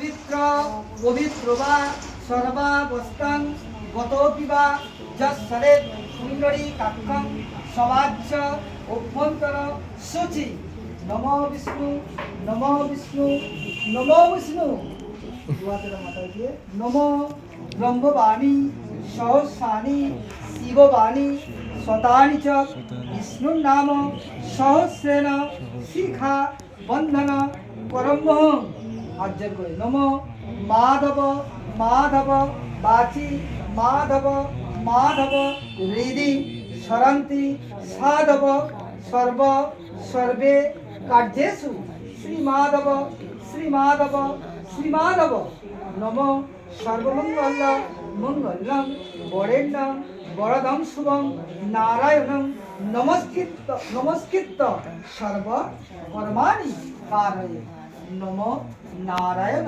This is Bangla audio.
পবিত্র পবিত্র বা সর্বাবস্থান গতোপি বা যৎসরে কুণ্ডলী কাক্ষং সমাজ্য অভ্যন্তর শুচি নমো বিষ্ণু নমো বিষ্ণু নমো বিষ্ণু মাথা দিয়ে নমো ব্রহ্মবাণী সহস্রাণি শিববাণী শতানি চ বিষ্ণুর নাম সহস্রেণ শিখা বন্ধন পরমহং অর্জন করে নম মাধব মাধব বাচি মাধব মাধব হৃদি সরন্তি সাধব সর্ব সর্বে কার্যেষু শ্রীমাধব শ্রীমাধব শ্রীমাধব নম সর্বমঙ্গল মঙ্গলং বরেণ্যং বরদং শুভং নারায়ণং নমস্কৃত্য সর্ব কর্মাণি কারয়ে নমো নারায়ণ।